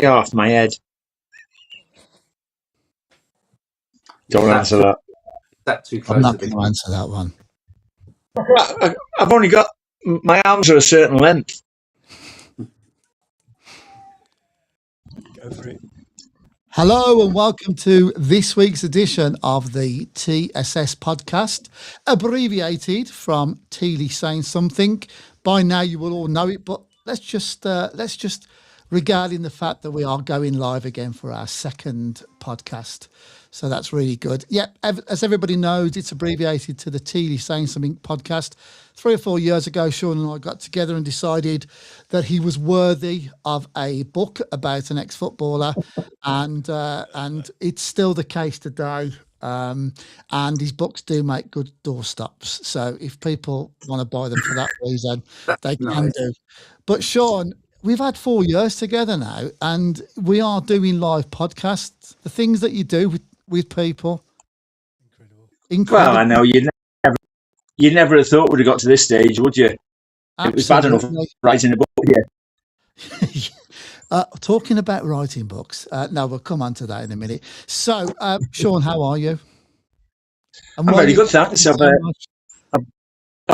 off my head. Don't answer that. That too close. I'm not going to answer that one. I've only got my arms are a certain length. Go for it. Hello and welcome to this week's edition of the TSS podcast, abbreviated from Tealey Saying Something. By now you will all know it, but let's just regarding the fact that we are going live again for our second podcast. So that's really good. Yeah, as everybody knows, it's abbreviated to the Tealey Saying Something podcast. 3 or 4 years ago, Sean and I got together and decided that he was worthy of a book about an ex-footballer, and it's still the case today. And his books do make good doorstops. So if people want to buy them for that reason, they can do. But Sean, we've had 4 years together now, and we are doing live podcasts. The things that you do with people, incredible. Well, I know you never have thought we'd have got to this stage, would you? Absolutely. It was bad enough writing a book. Yeah. Talking about writing books. No, we'll come on to that in a minute. So, Sean, how are you? I'm very good, thanks. I've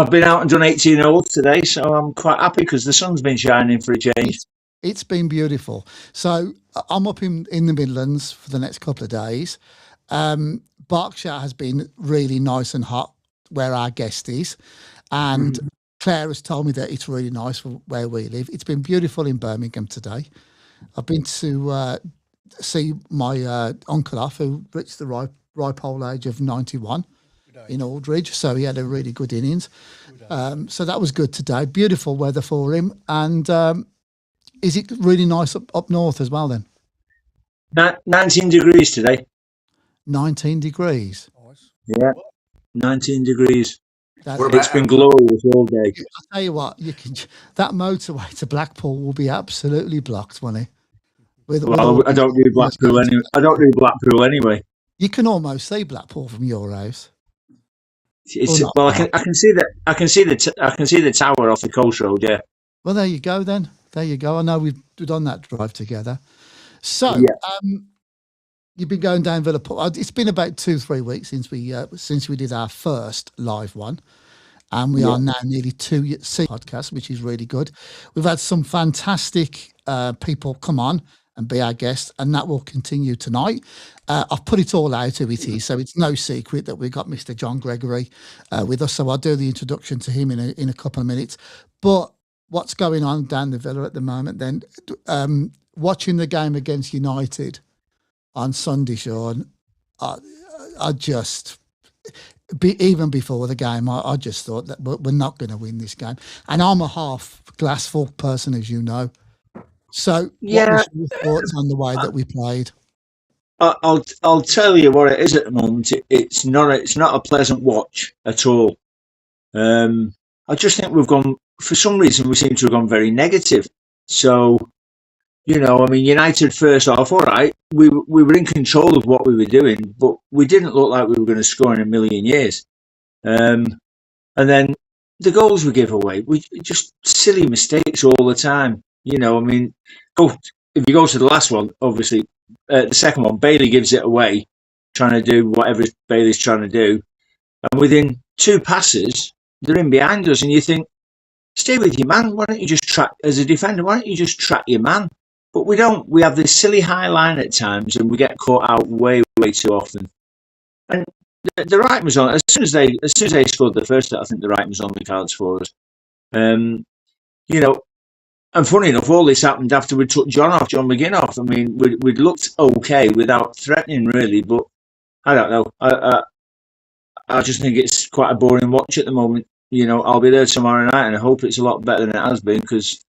been out and done 18 holes today, so I'm quite happy because the sun's been shining for a change. It's been beautiful. So I'm up in the Midlands for the next couple of days. Berkshire has been really nice and hot where our guest is. And Claire has told me that it's really nice for where we live. It's been beautiful in Birmingham today. I've been to see my uncle off, who reached the ripe old age of 91 in Aldridge. So he had a really good innings. So that was good today. Beautiful weather for him. And is it really nice up north as well then? 19 degrees today. 19 degrees? Yeah, 19 degrees. It's been glorious all day. I'll tell you what, that motorway to Blackpool will be absolutely blocked, won't it? I don't do Blackpool anyway. Anyway. You can almost see Blackpool from your house. I can see that. I can see the tower off the coast road. Yeah. Well, there you go then. There you go. I know we've done that drive together. So, you've been going down Villa Park. It's been about 2-3 weeks since we did our first live one, and we are now nearly 2 years podcast, which is really good. We've had some fantastic people come on and be our guests, and that will continue tonight. I've put it all out who it is, so it's no secret that we've got Mr. John Gregory with us. So I'll do the introduction to him in a couple of minutes. But what's going on down the Villa at the moment? Then watching the game against United on Sunday, Sean, I just, even before the game, I just thought that we're not going to win this game. And I'm a half glass full person, as you know. So, what was your thoughts on the way that we played? I'll tell you what it is at the moment. It's not a pleasant watch at all. I just think we've gone, for some reason, we seem to have gone very negative. So, United first off, all right, we were in control of what we were doing, but we didn't look like we were going to score in a million years. And then the goals we give away, we just silly mistakes all the time. If you go to the last one, obviously, the second one, Bailey gives it away, trying to do whatever Bailey's trying to do. And within 2 passes, they're in behind us, and you think, stay with your man. Why don't you just track, as a defender, why don't you just track your man? But we don't. We have this silly high line at times, and we get caught out way, way too often. And the writing was on. As soon as they scored the first, I think the writing was on the cards for us. And funny enough, all this happened after we took John McGinn off. I mean, we'd looked okay without threatening really, but I don't know. I just think it's quite a boring watch at the moment. I'll be there tomorrow night, and I hope it's a lot better than it has been, because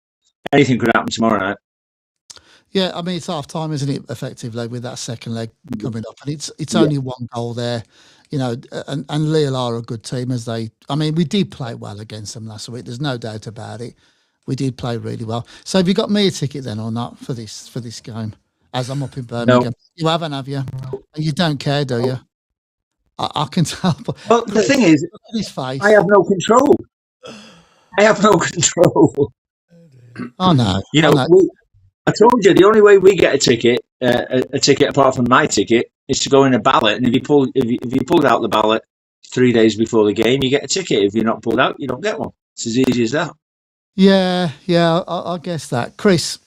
anything could happen tomorrow night. Yeah, I mean, it's half time, isn't it, effectively, with that second leg coming up. And it's only one goal there, and Lille are a good team we did play well against them last week. There's no doubt about it. We did play really well. So have you got me a ticket then or not for this game? As I'm up in Birmingham. No. You haven't, have you? You don't care, do you? I can tell. Well, the thing is, his face. I have no control. I have no control. Oh no! I told you the only way we get a ticket apart from my ticket, is to go in a ballot. And if you pulled out the ballot 3 days before the game, you get a ticket. If you're not pulled out, you don't get one. It's as easy as that. Yeah, I guess that. Chris,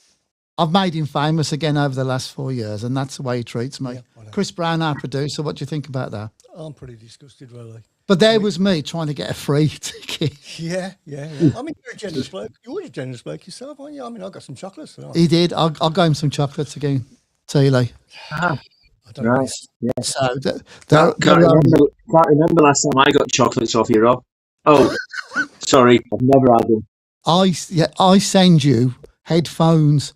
I've made him famous again over the last 4 years, and that's the way he treats me. Yeah, I know. Chris Brown, our producer, what do you think about that? I'm pretty disgusted, really. But there was me trying to get a free ticket. Yeah. I mean, you're a generous bloke. You're a generous bloke yourself, aren't you? I mean, I got some chocolates tonight. He did. I'll go him some chocolates again, Tealey. Ah, I don't know. nice. Yeah. So Can't remember last time I got chocolates off you, Rob. Oh, sorry, I've never had them. I send you headphones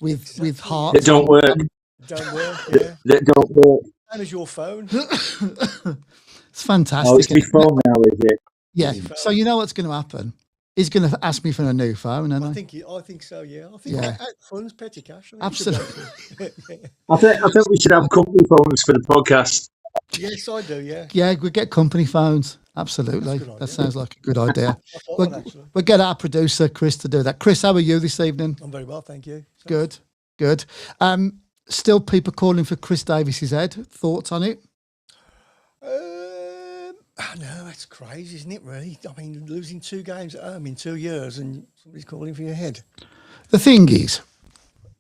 with hearts. That don't work. Don't work, yeah. That don't work. Same as your phone. It's fantastic. Oh, it's my phone now, is it? Yeah. So you know what's going to happen? He's going to ask me for a new phone, and I think so, yeah. I think Yeah. funds, petty cash. Absolutely. I think we should have company phones for the podcast. Yes, I do, yeah. Yeah, we get company phones. Absolutely. That's a good idea. That sounds like a good idea. I thought that, actually. We'll get our producer, Chris, to do that. Chris, how are you this evening? I'm very well, thank you. Good. Still people calling for Chris Davis's head. Thoughts on it? I know, it's crazy, isn't it, really? I mean, losing 2 games at home in 2 years and somebody's calling for your head. The thing is,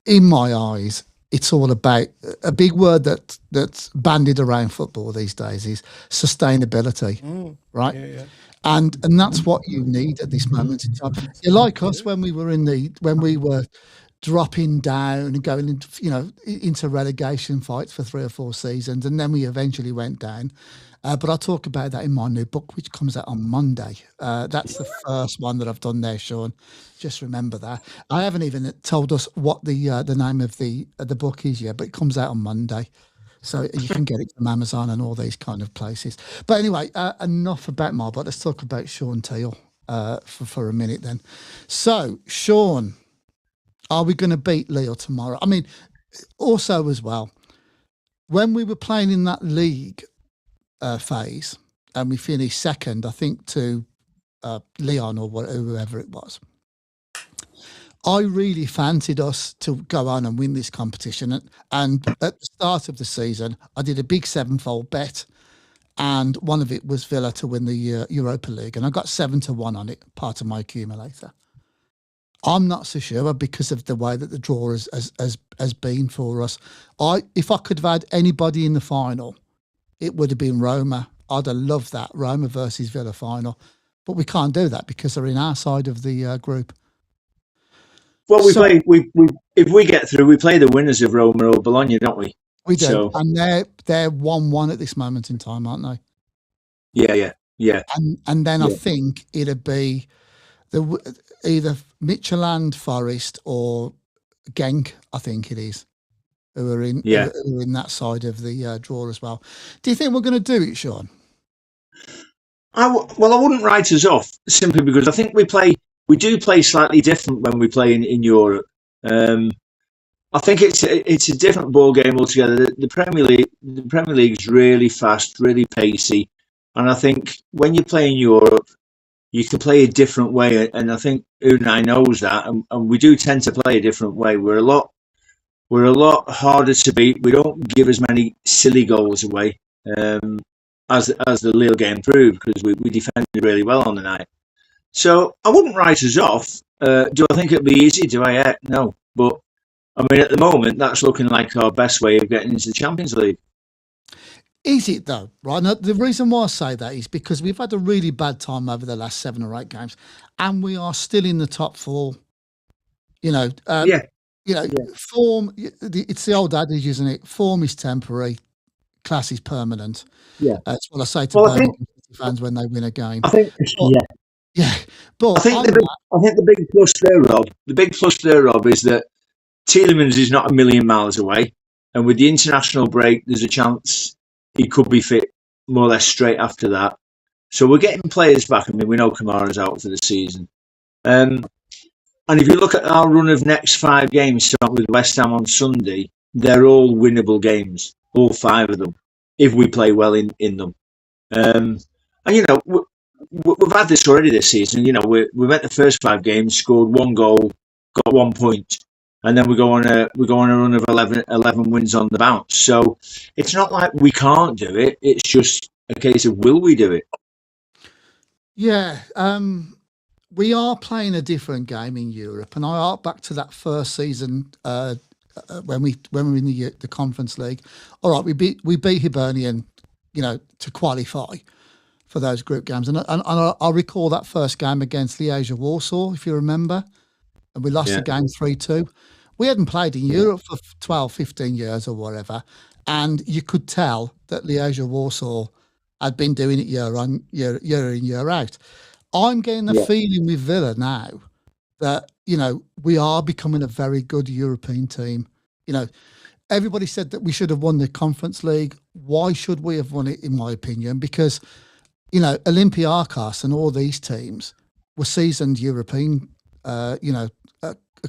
in my eyes, it's all about a big word that's bandied around football these days is sustainability, right? Yeah. And that's what you need at this moment in time. You're like us when we were dropping down and going into relegation fights for 3 or 4 seasons, and then we eventually went down. But I'll talk about that in my new book, which comes out on Monday. That's the first one that I've done there, Sean. Just remember that. I haven't even told us what the name of the book is yet, but it comes out on Monday. So you can get it from Amazon and all these kind of places. But anyway, enough about my book. Let's talk about Sean Teal for a minute then. So, Sean, are we going to beat Lille tomorrow? I mean, also as well, when we were playing in that league phase and we finished second, I think, to Lyon or whoever it was, I really fancied us to go on and win this competition. And at the start of the season, I did a big 7-fold bet, and one of it was Villa to win the Europa League, and I got 7-1 on it, part of my accumulator. I'm not so sure because of the way that the draw has been for us. If I could have had anybody in the final, it would have been Roma. I'd have loved that, Roma versus Villa final. But we can't do that because they're in our side of the group. Well, if we get through, we play the winners of Roma or Bologna, don't we? We do. So, and they're 1-1 at this moment in time, aren't they? Yeah. And then I think it'd be either Midtjylland, Forest or Genk, I think it is, who are in that side of the draw as well. Do you think we're going to do it, Sean? I wouldn't write us off simply because I think we do play slightly different when we play in Europe. I think it's a different ball game altogether. The Premier League's really fast, really pacey, and I think when you play in Europe, you can play a different way. And I think Unai knows that, and we do tend to play a different way. We're a lot harder to beat. We don't give as many silly goals away as the Lille game proved because we defended really well on the night. So I wouldn't write us off. Do I think it'll be easy? Do I? No. But I mean, at the moment, that's looking like our best way of getting into the Champions League. Is it though? Right. Now, the reason why I say that is because we've had a really bad time over the last 7 or 8 games, and we are still in the top 4. Form. It's the old adage, isn't it? Form is temporary, class is permanent. Yeah, that's what I say to fans when they win a game. I think. But I think the big plus there, Rob, is that Tielemans is not a million miles away, and with the international break, there's a chance he could be fit more or less straight after that. So we're getting players back. I mean, we know Kamara's out for the season. And if you look at our run of next 5 games, starting with West Ham on Sunday, they're all winnable games, all 5 of them, if we play well in them. And, we've had this already this season. We went the first 5 games, scored 1 goal, got 1 point. and then we go on a run of 11 wins on the bounce. So it's not like we can't do it. It's just a case of will we do it? Yeah, we are playing a different game in Europe, and I hark back to that first season when we were in the Conference League. All right, we beat Hibernian, to qualify for those group games, and I recall that first game against Liège Warsaw, if you remember, and we lost the game 3-2. We hadn't played in Europe for 12, 15 years or whatever, and you could tell that Liège Warsaw had been doing it year in, year out. I'm getting the feeling with Villa now that, we are becoming a very good European team. Everybody said that we should have won the Conference League. Why should we have won it, in my opinion? Because, Olympiacos and all these teams were seasoned European,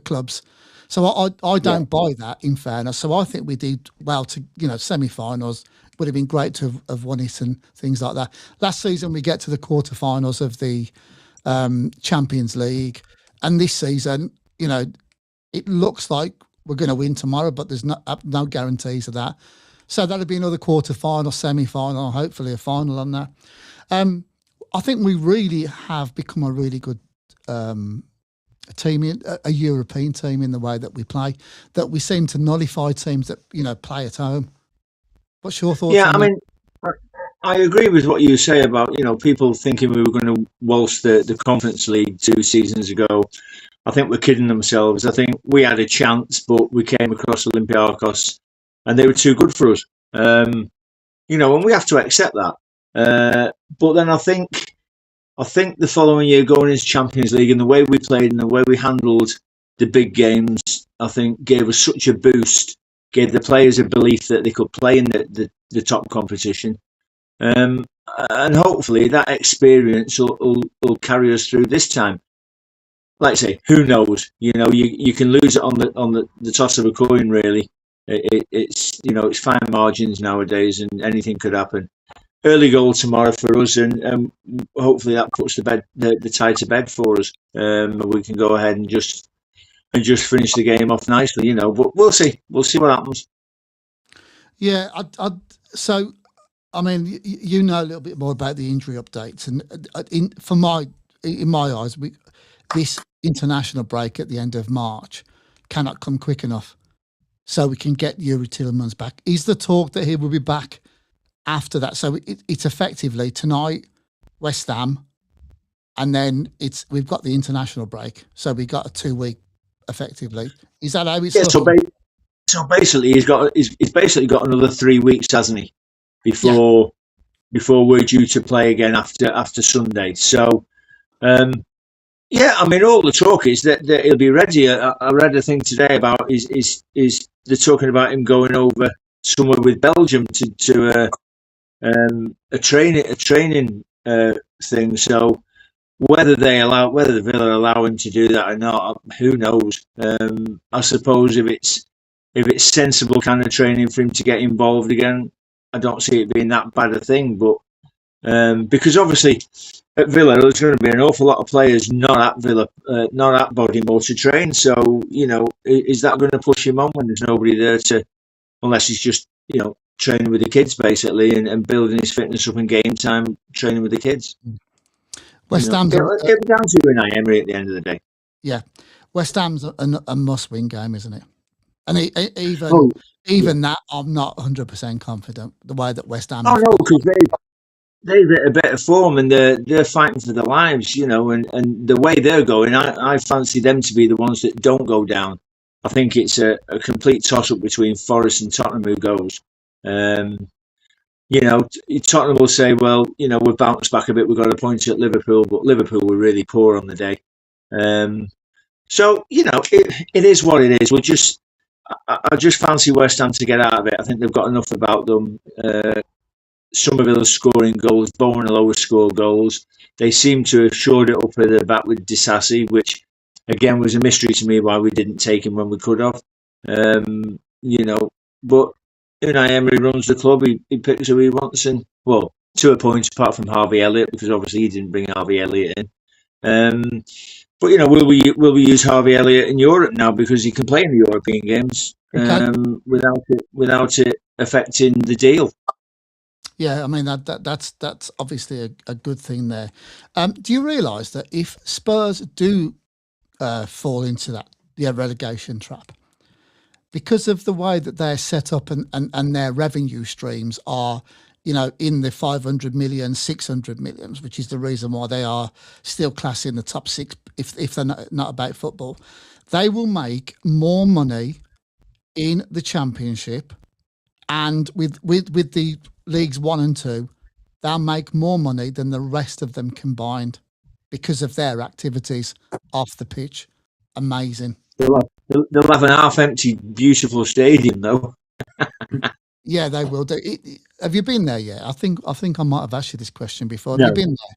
clubs. So I don't buy that, in fairness. So I think we did well to, semi-finals. Would have been great to have won it and things like that. Last season, we get to the quarterfinals of the Champions League. And this season, it looks like we're going to win tomorrow, but there's no guarantees of that. So that'll be another quarterfinal, semi-final, hopefully a final on that. I think we really have become a really good team, a European team in the way that we play, that we seem to nullify teams that, play at home. What's your thoughts? Yeah, on I mean, I agree with what you say about, people thinking we were going to waltz the Conference League 2 seasons ago. I think we're kidding themselves. I think we had a chance, but we came across Olympiacos and they were too good for us. And we have to accept that. But then I think the following year going into Champions League and the way we played and the way we handled the big games, I think gave us such a boost, gave the players a belief that they could play in the top competition. And hopefully that experience will carry us through this time. Like I say, who knows? You can lose it on the toss of a coin. Really, it's fine margins nowadays, and anything could happen. Early goal tomorrow for us, and hopefully that puts the tie to bed for us. We can go ahead and just finish the game off nicely. But we'll see. We'll see what happens. Yeah, so I mean, you know a little bit more about the injury updates, and in my eyes, this international break at the end of March cannot come quick enough, so we can get Yuri Tielemans back. Is the talk that he will be back after that? So it's effectively tonight, West Ham, and then we've got the international break, so we got a 2-week effectively. Is that how it's? Yeah. So basically, he's basically got another 3 weeks, hasn't he? Before we're due to play again after Sunday. So, yeah, I mean, all the talk is that he'll be ready. I read a thing today about is they're talking about him going over somewhere with Belgium to a training thing. So whether the Villa allow him to do that or not, who knows? I suppose if it's sensible kind of training for him to get involved again, I don't see it being that bad a thing. But because obviously at Villa there's going to be an awful lot of players not at Villa, not at Bodymore to train. So is that going to push him on when there's nobody there unless he's just training with the kids basically and building his fitness up in game time, training with the kids. West Ham's it'll be down to Unai Emery at the end of the day. Yeah, West Ham's a must-win game, isn't it? And even that, I'm not 100% confident the way that West Ham. Oh no, because they've hit a better form and they're fighting for their lives, and the way they're going, I fancy them to be the ones that don't go down. I think it's a complete toss-up between Forest and Tottenham who goes. Tottenham will say, well, we've bounced back a bit, we've got a point at Liverpool, but Liverpool were really poor on the day. So, it is what it is. I just fancy West Ham to get out of it. I think they've got enough about them. Somerville's scoring goals, Bowen will always score goals. They seem to have shored it up at the back with Disasi, which again was a mystery to me why we didn't take him when we could have. But Unai Emery runs the club. He picks who he wants, and to a point, apart from Harvey Elliott, because obviously he didn't bring Harvey Elliott in. But will we use Harvey Elliott in Europe now because he can play in the European games without it affecting the deal? Yeah, I mean that's obviously a good thing there. Do you realise that if Spurs do fall into the relegation trap, because of the way that they're set up and their revenue streams are, in the 500 million, 600 millions, which is the reason why they are still classed in the top six if they're not about football, they will make more money in the Championship, and with the leagues 1 and 2, they'll make more money than the rest of them combined because of their activities off the pitch. Amazing. They'll have an half-empty, beautiful stadium, though. Yeah, they will do. Have you been there yet? I think I might have asked you this question before. No. Have you been there?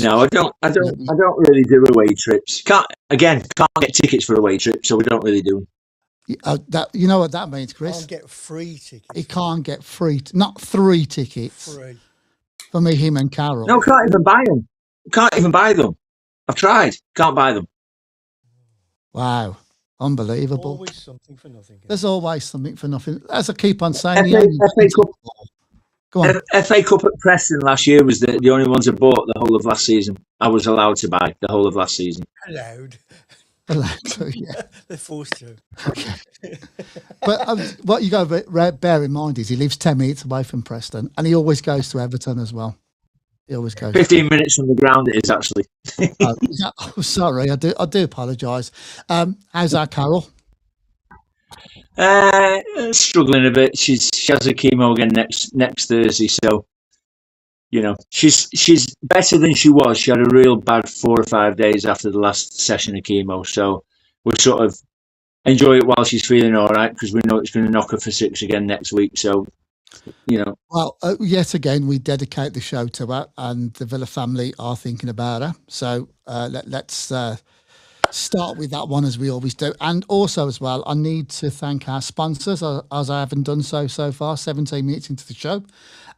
No, I don't really do away trips. Can't get tickets for away trips, so we don't really do. You know what that means, Chris? Can't get free tickets. He can't get not 3 tickets. Free. For me, him and Carol. No, can't even buy them. Can't even buy them. I've tried. Can't buy them. Wow. Unbelievable. Always something for nothing. There's always something for nothing. As I keep on saying, FA Cup. Go on. FA Cup at Preston last year was the only ones I bought the whole of last season. I was allowed to buy the whole of last season. Allowed, yeah. they're forced to. Okay. But what you got to bear in mind is he lives 10 minutes away from Preston, and he always goes to Everton as well. He always goes. 15 minutes from the ground it is, actually. Oh, sorry, I do apologise. How's our Carol? Struggling a bit. She has a chemo again next Thursday, so she's better than she was. She had a real bad 4 or 5 days after the last session of chemo, so we'll sort of enjoy it while she's feeling all right, because we know it's going to knock her for 6 again next week. So, Well, yet again, we dedicate the show to her, and the Villa family are thinking about her. So let's start with that one, as we always do. And also, as well, I need to thank our sponsors, as I haven't done so far, 17 minutes into the show.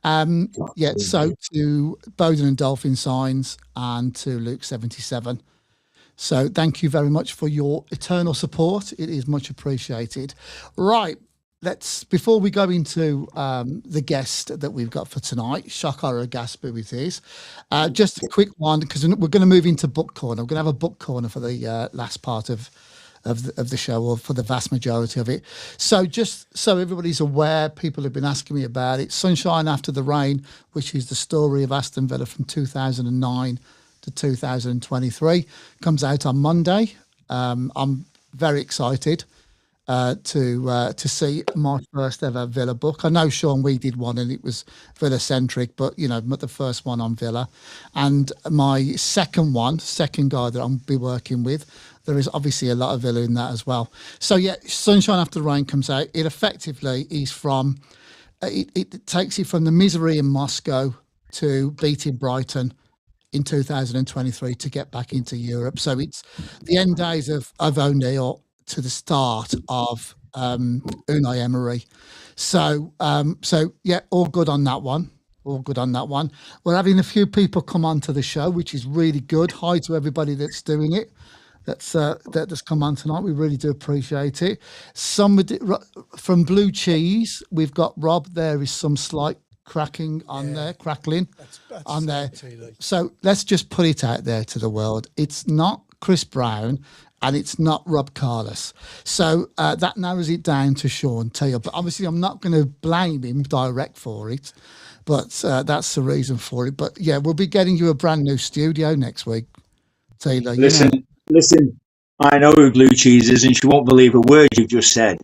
So to Bowden and Dolphin Signs and to Luke 77. So thank you very much for your eternal support. It is much appreciated. Right. Before we go into the guest that we've got for tonight, shock, horror, gasp, it is. Just a quick one, because we're going to move into book corner. We're going to have a book corner for the last part of the show, or for the vast majority of it. So just so everybody's aware, people have been asking me about it. Sunshine After the Rain, which is the story of Aston Villa from 2009 to 2023, comes out on Monday. I'm very excited to see my first ever Villa book. I know, Sean, we did one and it was Villa centric, but the first one on Villa. And my second guy that I'll be working with, there is obviously a lot of Villa in that as well. So yeah, Sunshine After the Rain comes out. It effectively is it takes you from the misery in Moscow to beating Brighton in 2023 to get back into Europe. So it's the end days of O'Neill to the start of Unai Emery. So yeah, all good on that one. We're having a few people come onto the show, which is really good. Hi to everybody that's doing it. That's come on tonight. We really do appreciate it. Somebody from Blue Cheese, we've got Rob. There is some slight crackling That's on there. Tealey. So let's just put it out there to the world. It's not Chris Brown and it's not Rob Carlos. So that narrows it down to Sean Teal. But obviously I'm not going to blame him direct for it, but that's the reason for it. But yeah, we'll be getting you a brand new studio next week, Taylor. Listen, I know who Blue Cheese is, and she won't believe a word you've just said.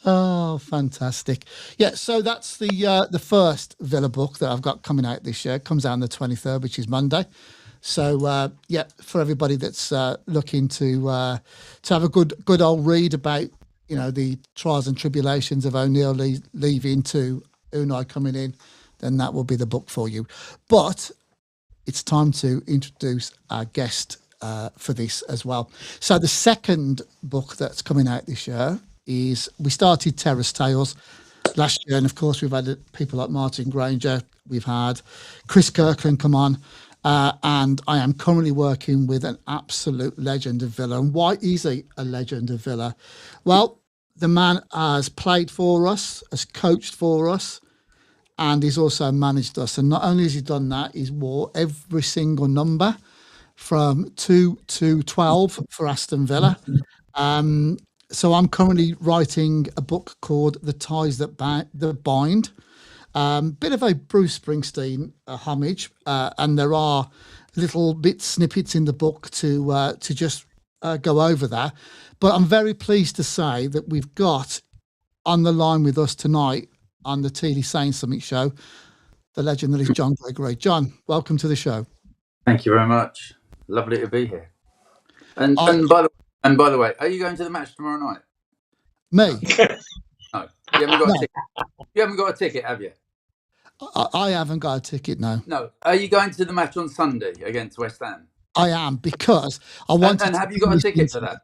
Oh, fantastic. Yeah, so that's the first Villa book that I've got coming out this year. It comes out on the 23rd, which is Monday. So, yeah, for everybody that's looking to have a good old read about, the trials and tribulations of O'Neill leaving to Unai coming in, then that will be the book for you. But it's time to introduce our guest for this as well. So the second book that's coming out this year is, we started Terrace Tales last year, and of course we've had people like Martin Granger, we've had Chris Kirkland come on, and I am currently working with an absolute legend of Villa. And why is he a legend of Villa? Well, the man has played for us, has coached for us, and he's also managed us. And not only has he done that, he's wore every single number from 2 to 12 for Aston Villa. So I'm currently writing a book called The Ties That Bind. Bit of a Bruce Springsteen homage, and there are little snippets in the book to just go over that. But I'm very pleased to say that we've got on the line with us tonight on the Tealey Sayin Summit show, the legend that is John Gregory. John, welcome to the show. Thank you very much. Lovely to be here. And by the way, are you going to the match tomorrow night? Me? No. You haven't got a ticket. You haven't got a ticket, have you? I haven't got a ticket, no. No. Are you going to the match on Sunday against West Ham? I am, because I want And have you got a ticket for that?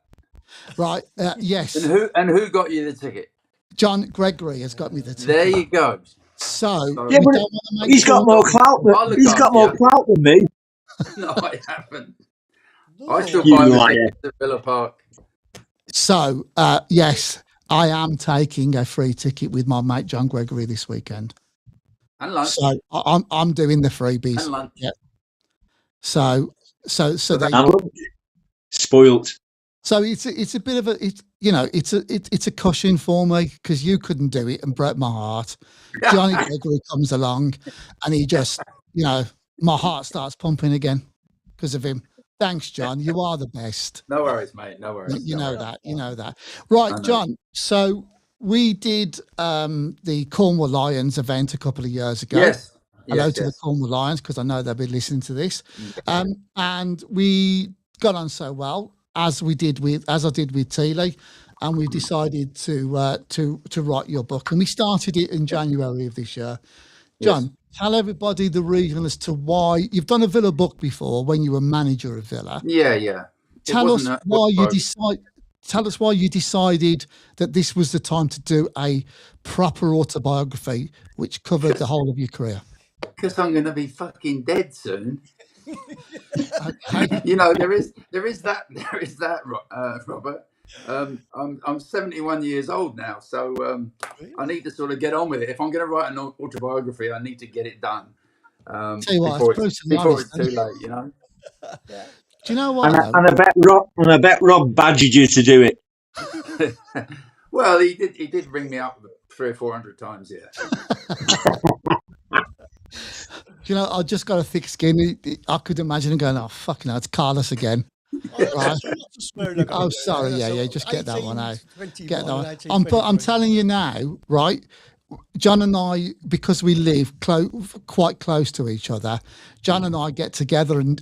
Right, yes. And who got you the ticket? John Gregory has got me the ticket. There you go. So Yeah, but he's got more clout than me. No, I haven't. I still buy the tickets at Villa Park. So, yes, I am taking a free ticket with my mate John Gregory this weekend. And lunch. So I'm doing the freebies. And lunch. Yeah. So Spoilt. So it's a bit of it's a cushion for me, because you couldn't do it and broke my heart. Johnny Gregory comes along, and he just, my heart starts pumping again because of him. Thanks, John. You are the best. No worries, mate. No worries. You know that. Right, John. So we did the Cornwall Lions event a couple of years ago. Yes. Hello to the Cornwall Lions, because I know they'll be listening to this. And we got on so well, as I did with Tealey, and we decided to write your book, and we started it in January of this year. John, tell everybody the reason as to why you've done a Villa book before when you were manager of Villa. Yeah. Tell us why you decided that this was the time to do a proper autobiography which covered the whole of your career. Because I'm going to be fucking dead soon. Okay. There is that, Robert. I'm 71 years old now, so I need to sort of get on with it. If I'm going to write an autobiography, I need to get it done before it's too late. Do you know what? And I bet Rob badgered you to do it. Well, he did ring me up 300 or 400 times. I just got a thick skin. I could imagine him going, "Oh, fucking hell, it's Carlos again." Right. Oh, sorry. Yeah. Just get that one out. Get that one. I'm telling you now, right? John and I, because we live quite close to each other, John and I get together and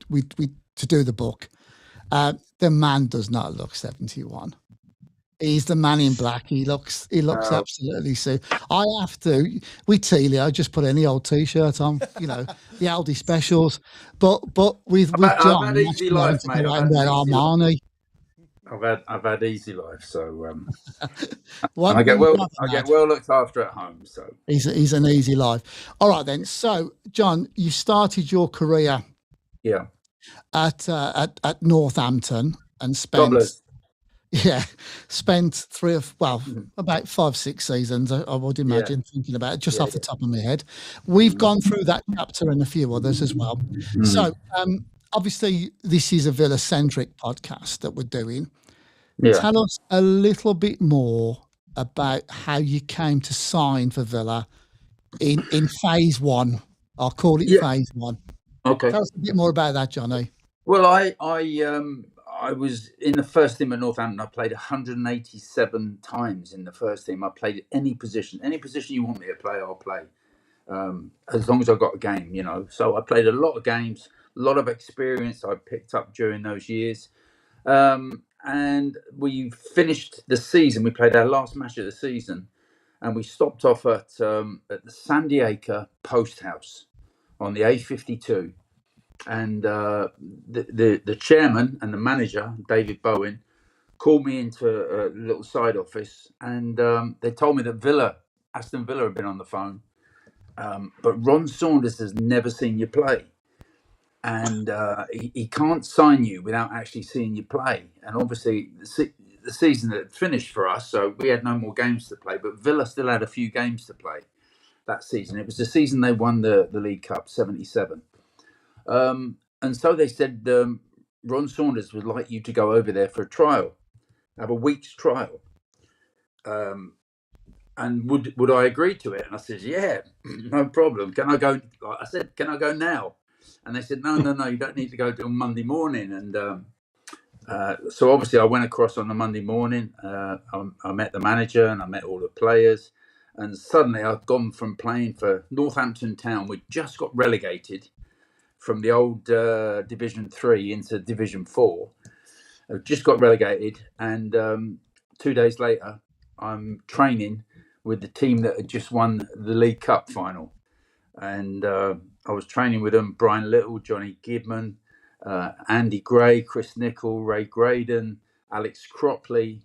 we to do the book. The man does not look 71. He's the man in black. He looks absolutely suit. I have to. With Tealey, I just put any old T-shirt on, the Aldi specials. But with John, I've had easy life, mate. Armani. I've had easy life, so I get well looked after at home. So he's an easy life. All right then. So John, you started your career, at Northampton and spent. Gobblers. Yeah, spent about 5-6 seasons, I would imagine, thinking about it just off the top of my head. We've gone through that chapter and a few others as well. So, obviously, this is a Villa-centric podcast that we're doing. Tell us a little bit more about how you came to sign for Villa in phase one. I'll call it phase one. Okay. Tell us a bit more about that, Johnny. Well, I was in the first team at Northampton. I played 187 times in the first team. I played any position you want me to play, I'll play, as long as I got a game, So I played a lot of games, a lot of experience I picked up during those years. And we finished the season. We played our last match of the season, and we stopped off at the Sandy Acre Post House on the A52. And the chairman and the manager, David Bowen, called me into a little side office, and they told me that Aston Villa had been on the phone, But Ron Saunders has never seen you play. And he can't sign you without actually seeing you play. And obviously, the season had finished for us, so we had no more games to play. But Villa still had a few games to play that season. It was the season they won the League Cup, 77. And so they said, Ron Saunders would like you to go over there for a trial, have a week's trial. And would I agree to it? And I said, yeah, no problem. Can I go? I said, can I go now? And they said, no, you don't need to go till Monday morning. And so obviously I went across on the Monday morning. I met the manager and I met all the players. And suddenly I'd gone from playing for Northampton Town. We just got relegated from the old Division 3 into Division 4. I just got relegated. And 2 days later, I'm training with the team that had just won the League Cup final. And I was training with them, Brian Little, Johnny Gidman, Andy Gray, Chris Nichol, Ray Graydon, Alex Cropley.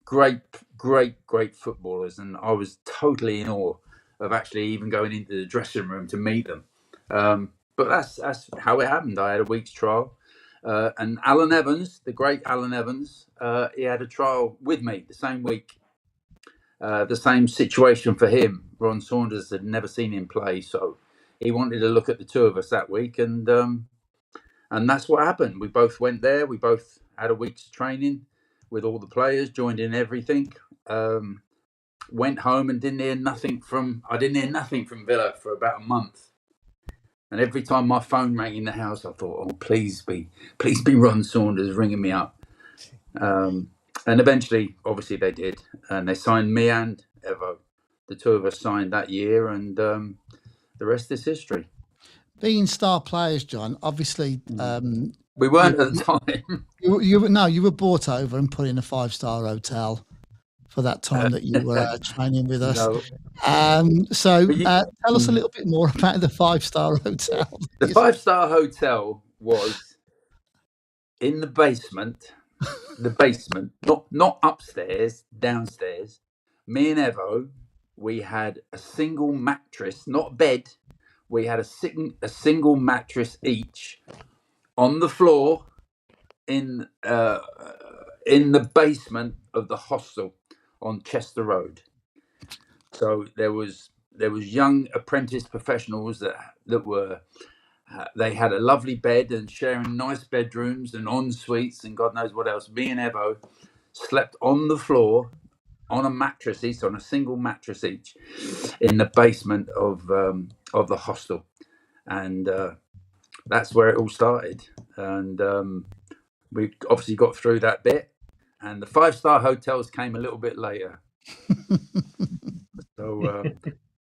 Great footballers. And I was totally in awe of actually even going into the dressing room to meet them. But that's how it happened. I had a week's trial. And Alan Evans, the great Alan Evans, he had a trial with me the same week. The same situation for him. Ron Saunders had never seen him play, so he wanted to look at the two of us that week, and that's what happened. We both went there. We both had a week's training with all the players, joined in everything. Went home and I didn't hear nothing from Villa for about a month. And every time my phone rang in the house, I thought, "Oh, please be Ron Saunders ringing me up." And eventually, obviously, they did, and they signed me and Evo. The two of us signed that year, and the rest is history. Being star players, John, obviously, we weren't at the time. You were brought over and put in a 5-star hotel for that time that you were training with us. No. Tell us a little bit more about the 5-star hotel. The 5-star hotel was in the basement. The basement, not upstairs, downstairs. Me and Evo, we had a single mattress, not bed. We had a single mattress each on the floor in the basement of the hostel on Chester Road. So there was young apprentice professionals that were. They had a lovely bed and sharing nice bedrooms and en suites and God knows what else. Me and Evo slept on the floor on a mattress each, on a single mattress each, in the basement of the hostel, and that's where it all started. And we obviously got through that bit, and the 5-star hotels came a little bit later. So,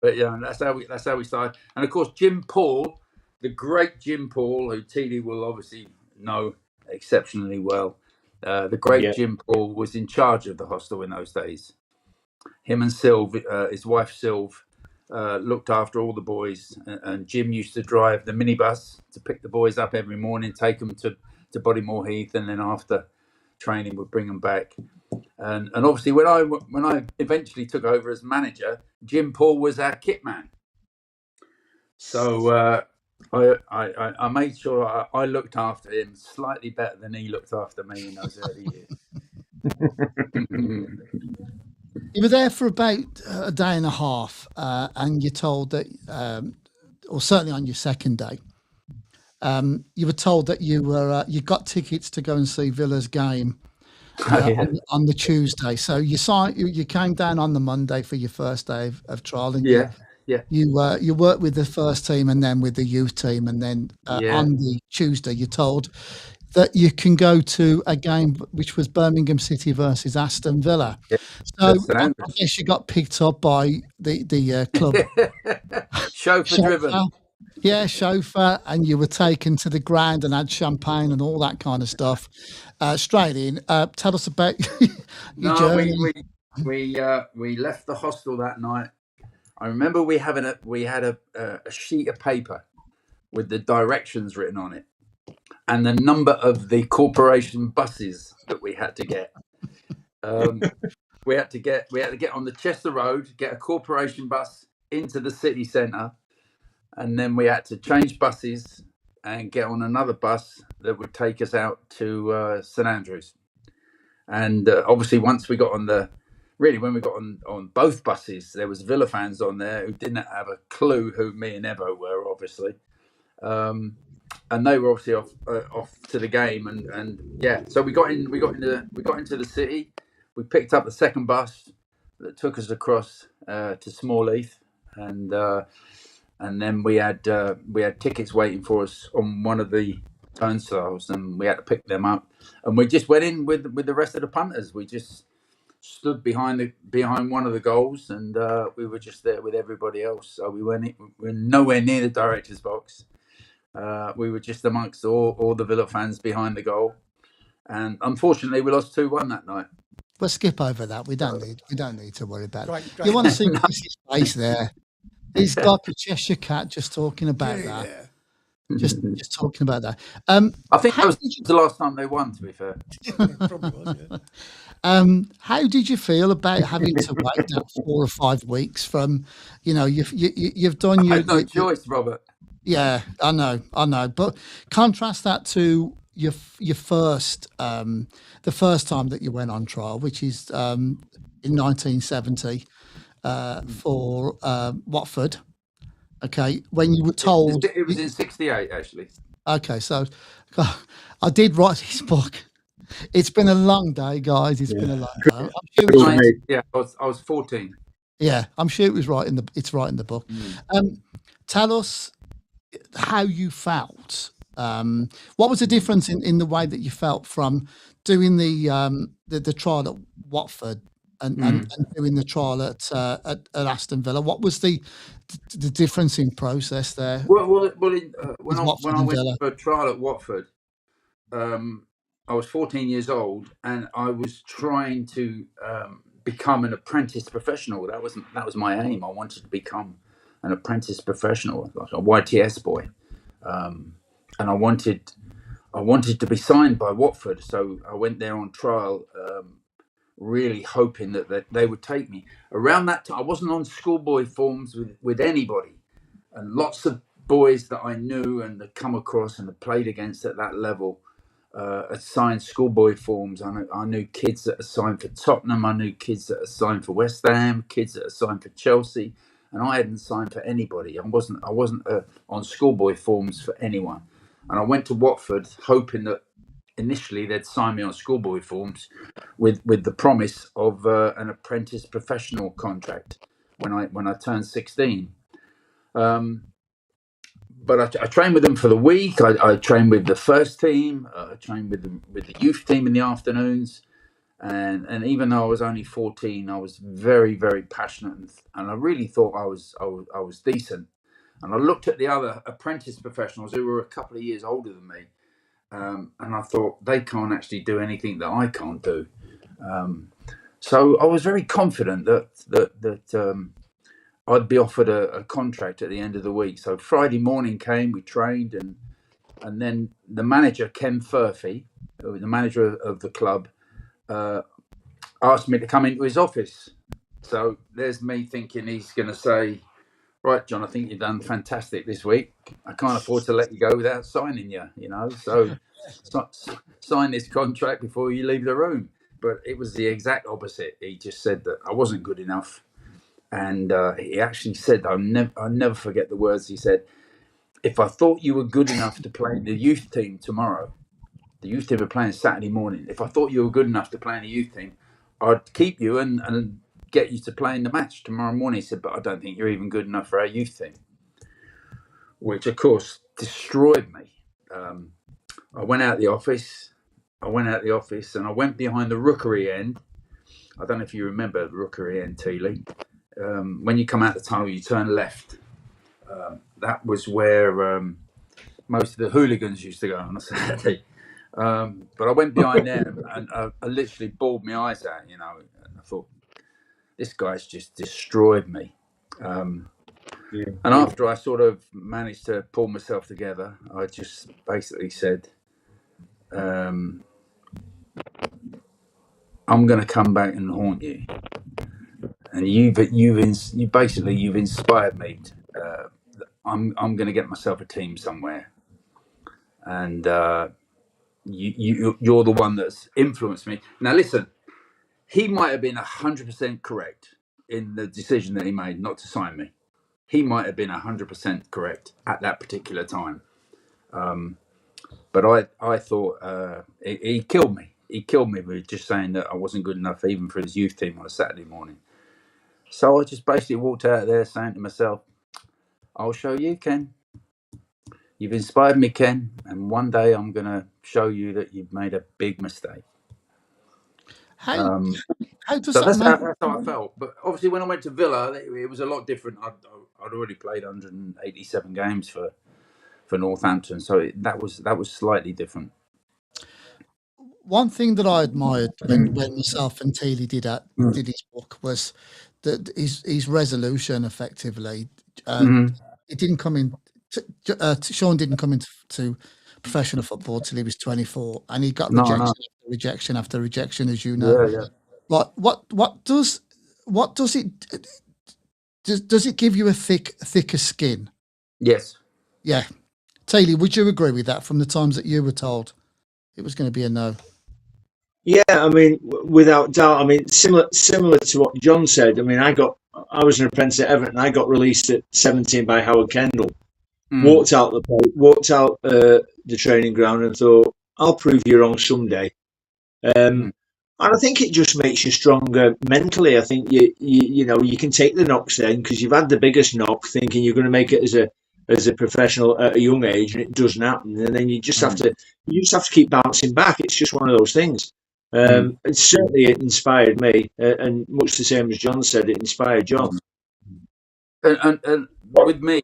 but yeah, that's how we started. And of course, Jim Paul. The great Jim Paul, who Tealey will obviously know exceptionally well. The great Jim Paul was in charge of the hostel in those days. Him and Sylv, his wife Sylv, looked after all the boys. And Jim used to drive the minibus to pick the boys up every morning, take them to Bodymore Heath, and then after training would bring them back. And obviously, when I eventually took over as manager, Jim Paul was our kit man. So I made sure I looked after him slightly better than he looked after me in those early years. You were there for about a day and a half, and you're told that, or certainly on your second day, you were told that you got tickets to go and see Villa's game on the Tuesday. So you came down on the Monday for your first day of trial, and you worked with the first team and then with the youth team, and then on the Tuesday you're told that you can go to a game which was Birmingham City versus Aston Villa. Yeah, so I guess you got picked up by the club chauffeur driven. Yeah, chauffeur, and you were taken to the ground and had champagne and all that kind of stuff. Straight in. Tell us about your journey. We left the hostel that night. I remember we had a sheet of paper with the directions written on it and the number of the corporation buses that we had to get. We had to get on the Chester Road, get a corporation bus, into the city centre, and then we had to change buses and get on another bus that would take us out to St Andrews. And obviously, once we got on when we got on both buses, there was Villa fans on there who didn't have a clue who me and Evo were, obviously. And they were obviously off to the game, and yeah. So we got into the city. We picked up the second bus that took us across to Smallheath, and then we had tickets waiting for us on one of the turnstiles, and we had to pick them up. And we just went in with the rest of the punters. We just stood behind one of the goals, and we were just there with everybody else. So we were nowhere near the director's box. We were just amongst all the Villa fans behind the goal, and unfortunately, we lost 2-1 that night. We'll skip over that. We don't need to worry about it. You want to see Chris's face there? He's got the Cheshire Cat just talking about that. Just talking about that. I think that was the last time they won, to be fair. Probably was, yeah. How did you feel about having to wait that 4 or 5 weeks from, you've done your... I had no choice, Robert. Yeah, I know. But contrast that to your first, the first time that you went on trial, which is in 1970 for Watford. Okay, when you were told... It was in 68, actually. Okay, so I did write this book. It's been a long day, guys. It's been a long day. I'm sure it was, yeah, I was 14. Yeah, I'm sure it was it's right in the book. Tell us how you felt. What was the difference in the way that you felt from doing the trial at Watford and doing the trial at Aston Villa? What was the difference in process there? Well, when I went for a trial at Watford, I was 14 years old, and I was trying to become an apprentice professional. That was my aim. I wanted to become an apprentice professional, like a YTS boy, and I wanted to be signed by Watford. So I went there on trial, really hoping that they would take me. Around that time, I wasn't on schoolboy forms with anybody, and lots of boys that I knew and had come across and had played against at that level had signed schoolboy forms. I knew kids that had signed for Tottenham. I knew kids that had signed for West Ham, kids that had signed for Chelsea, and I hadn't signed for anybody. I wasn't on schoolboy forms for anyone. And I went to Watford hoping that initially they'd sign me on schoolboy forms with the promise of an apprentice professional contract when I turned 16. But I trained with them for the week. I trained with the first team. I trained with the youth team in the afternoons. And even though I was only 14, I was very, very passionate, and I really thought I was decent. And I looked at the other apprentice professionals who were a couple of years older than me, and I thought they can't actually do anything that I can't do. So I was very confident that I'd be offered a contract at the end of the week. So Friday morning came, we trained, and then the manager, Ken Furphy, who was the manager of the club, asked me to come into his office. So there's me thinking he's going to say, right, John, I think you've done fantastic this week. I can't afford to let you go without signing you, so sign this contract before you leave the room. But it was the exact opposite. He just said that I wasn't good enough. And he actually said, I'll never forget the words he said, if I thought you were good enough to play in the youth team tomorrow, the youth team are playing Saturday morning, if I thought you were good enough to play in the youth team, I'd keep you and get you to play in the match tomorrow morning. He said, but I don't think you're even good enough for our youth team, which, of course, destroyed me. I went out the office and I went behind the rookery end. I don't know if you remember the rookery end, Tealey. When you come out the tunnel, you turn left. That was where most of the hooligans used to go on a Saturday. But I went behind there and I literally bawled my eyes out, and I thought, this guy's just destroyed me. And after I sort of managed to pull myself together, I just basically said, I'm going to come back and haunt you. and you basically you've inspired me. I'm going to get myself a team somewhere, and you're the one that's influenced me. Now listen, he might have been 100% correct in the decision that he made not to sign me. He might have been 100% correct at that particular time. But I thought he killed me. He killed me with just saying that I wasn't good enough even for his youth team on a Saturday morning. So I just basically walked out there saying to myself, I'll show you, Ken. You've inspired me, Ken, and one day I'm going to show you that you've made a big mistake. How does So that that's make? how I felt. But obviously when I went to Villa, it was a lot different. I'd already played 187 games for Northampton, so that was slightly different. One thing that I admired when myself and Tealey did his book was that his resolution effectively. It didn't come in. Sean didn't come into professional football till he was 24, and he got No, rejection after rejection, as you know. yeah. Like what does it does it give you a thicker skin? Yes. Yeah, Tealey, would you agree with that? From the times that you were told it was going to be a no. Yeah, I mean, without doubt. I mean, similar to what John said. I mean, I was an apprentice at Everton. I got released at 17 by Howard Kendall. Walked out the training ground and thought, I'll prove you wrong someday. And I think it just makes you stronger mentally. I think you can take the knocks then, because you've had the biggest knock, thinking you're going to make it as a professional at a young age, and it doesn't happen. And then you just have to keep bouncing back. It's just one of those things. Certainly, it inspired me, and much the same as John said, it inspired John. And with me,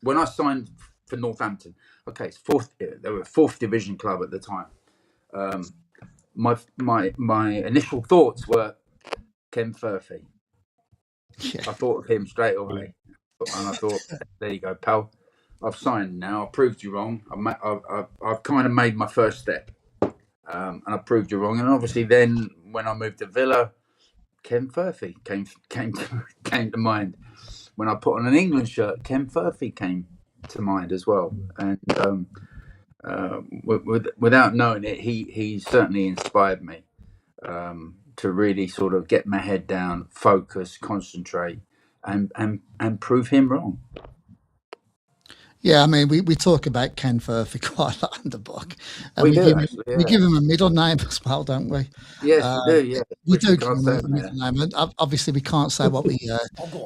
when I signed for Northampton, okay, they were a 4th division club at the time. My initial thoughts were Ken Furphy. Yeah. I thought of him straight away, and I thought, there you go, pal. I've signed now. I proved you wrong. I've kind of made my first step, and I proved you wrong. And obviously, then when I moved to Villa, Ken Furphy came to mind. When I put on an England shirt, Ken Furphy came to mind as well. And without knowing it, he certainly inspired me to really sort of get my head down, focus, concentrate, and prove him wrong. Yeah, I mean, we talk about Ken Furphy quite a lot in the book, and We do, we give him a middle name as well, don't we? Yes, we do. Yeah, we do give him a middle name, and obviously we can't say what we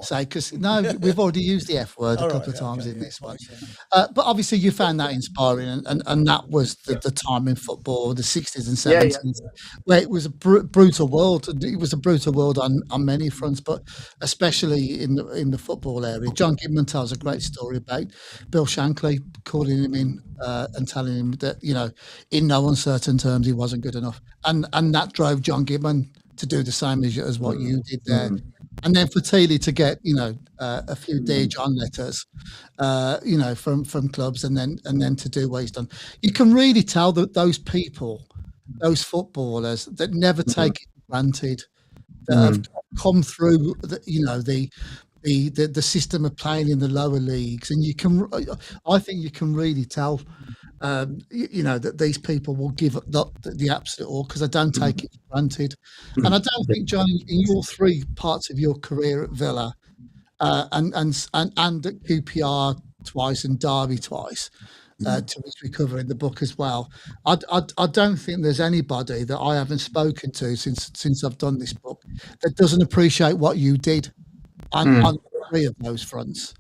say because we've already used the F word a couple of times in this one. But obviously, you found that inspiring, and that was the time in football, the 60s and 70s, where it was a brutal world. It was a brutal world on many fronts, but especially in the football area. John Gibbon tells a great story about Bill Shankly calling him in and telling him that, in no uncertain terms, he wasn't good enough. And that drove John Gibbon to do the same as what you did there. And then for Tealey to get, a few Dear John letters, from clubs and then to do what he's done. You can really tell that those people, those footballers that never take it for granted, that have come through the system of playing in the lower leagues, and I think you can really tell, that these people will give the absolute all because they don't take it for granted. And I don't think, John, in your 3 parts of your career at Villa, and at QPR twice and Derby twice, to which we cover in the book as well. I don't think there's anybody that I haven't spoken to since I've done this book that doesn't appreciate what you did on 3 of those fronts.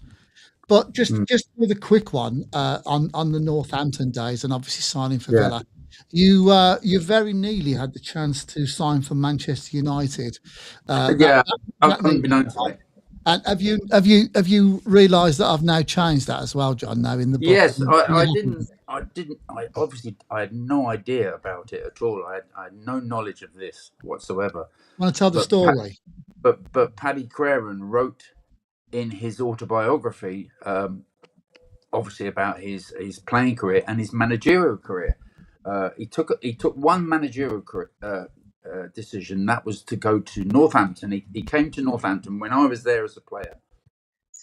But just with a quick one on the Northampton days, and obviously signing for Villa, you very nearly had the chance to sign for Manchester United. Unbeknown to me. And have you realised that I've now changed that as well, John? Now in the book. Yes, I didn't. I obviously I had no idea about it at all. I had no knowledge of this whatsoever. Want to tell the story? But Paddy Craren wrote in his autobiography, obviously about his playing career and his managerial career. He took one managerial decision. That was to go to Northampton. He came to Northampton when I was there as a player.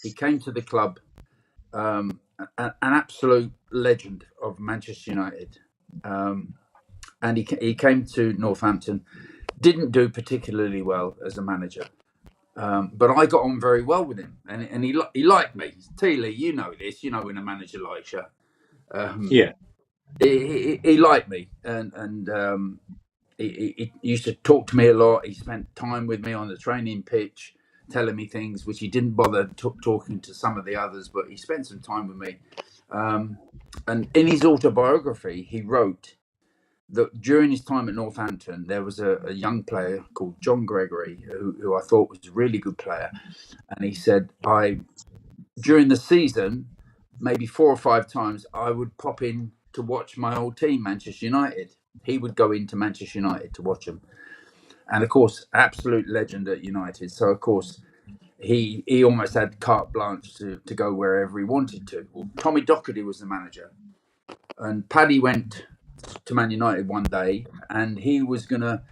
He came to the club, an absolute legend of Manchester United. And he came to Northampton, didn't do particularly well as a manager. But I got on very well with him, and he liked me. Tealey, you know this. You know when a manager likes you. Yeah. He liked me, and he used to talk to me a lot. He spent time with me on the training pitch, telling me things which he didn't bother talking to some of the others, but he spent some time with me. And in his autobiography, he wrote that during his time at Northampton, there was a young player called John Gregory, who I thought was a really good player. And he said, during the season, maybe 4 or 5 times, I would pop in to watch my old team, Manchester United. He would go into Manchester United to watch them. And of course, absolute legend at United. So, of course, he almost had carte blanche to go wherever he wanted to. Well, Tommy Docherty was the manager. And Paddy went to Man United one day, and he was going to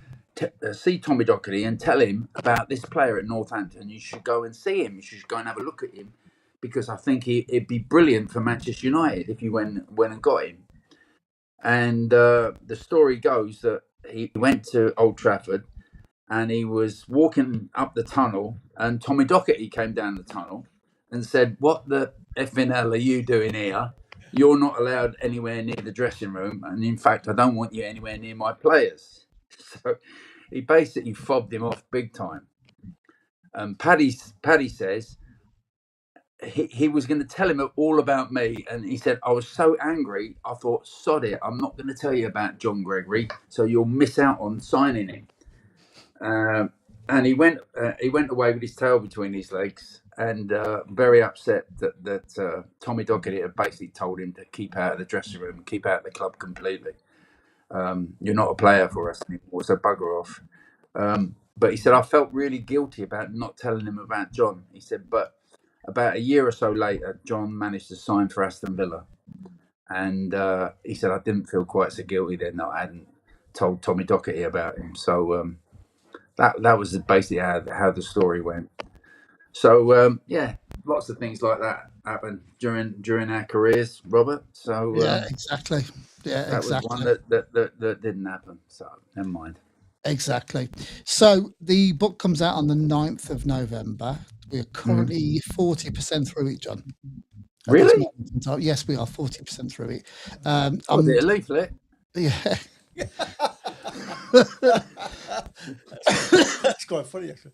see Tommy Docherty and tell him about this player at Northampton. You should go and see him. You should go and have a look at him, because I think it'd be brilliant for Manchester United if you went and got him. And the story goes that he went to Old Trafford, and he was walking up the tunnel, and Tommy Docherty came down the tunnel and said, "What the effing hell are you doing here? You're not allowed anywhere near the dressing room, and in fact, I don't want you anywhere near my players." So he basically fobbed him off big time. Paddy says he was going to tell him all about me, and he said, "I was so angry, I thought, sod it, I'm not going to tell you about John Gregory, so you'll miss out on signing him." And he went away with his tail between his legs, and very upset that Tommy Docherty had basically told him to keep out of the dressing room and keep out of the club completely. You're not a player for us anymore, so bugger off. But he said, I felt really guilty about not telling him about John. He said, but about a year or so later, John managed to sign for Aston Villa. And he said, I didn't feel quite so guilty then that I hadn't told Tommy Docherty about him. So that was basically how the story went. So yeah, lots of things like that happened during our careers, Robert. So yeah, exactly. Yeah, that exactly. was one that didn't happen. So never mind. Exactly. So the book comes out on the 9th of November. We're currently 40% through it, John. At this Really? moment in time. Yes, we are 40% through it. Was it a leaflet? Yeah. That's quite funny, actually.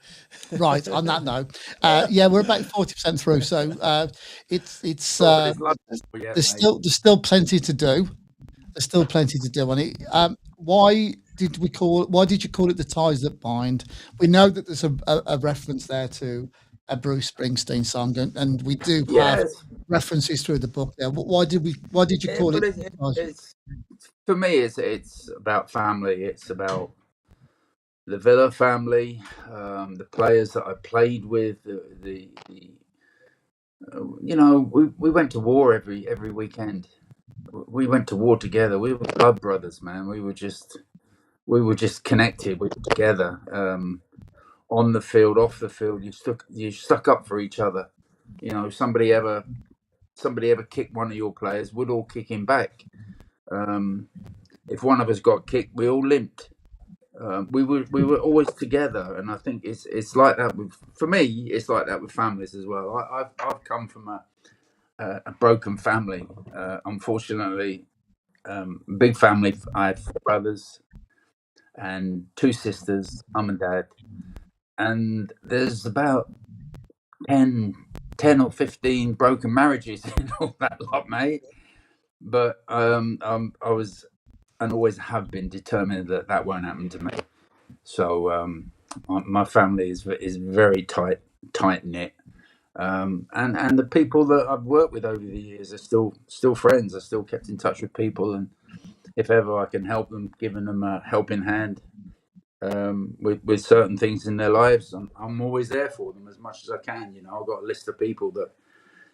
Right. On that note, yeah, we're about 40% through. So it's there's still plenty to do. There's still plenty to do on it. Why did you call it The Ties That Bind? We know that there's a reference there to a Bruce Springsteen song, and we do have references through the book there. Why did you call it? It's for me. It's about family. It's about the Villa family, the players that I played with. We went to war every weekend. We went to war together. We were blood brothers, man. We were just connected. We were together. On the field, off the field, you stuck up for each other. You know, somebody ever kicked one of your players, we'd all kick him back. If one of us got kicked, we all limped. We were always together, and I think it's like that for me. It's like that with families as well. I've come from a broken family, unfortunately. Big family. I had 4 brothers and 2 sisters, mum and dad, and there's about 10 or 15 broken marriages in all that lot, mate. But I was and always have been determined that won't happen to me. So my family is very tight knit, and the people that I've worked with over the years are still friends. I still kept in touch with people, and if ever I can help them, giving them a helping hand with certain things in their lives, I'm always there for them as much as I can. You know, I've got a list of people that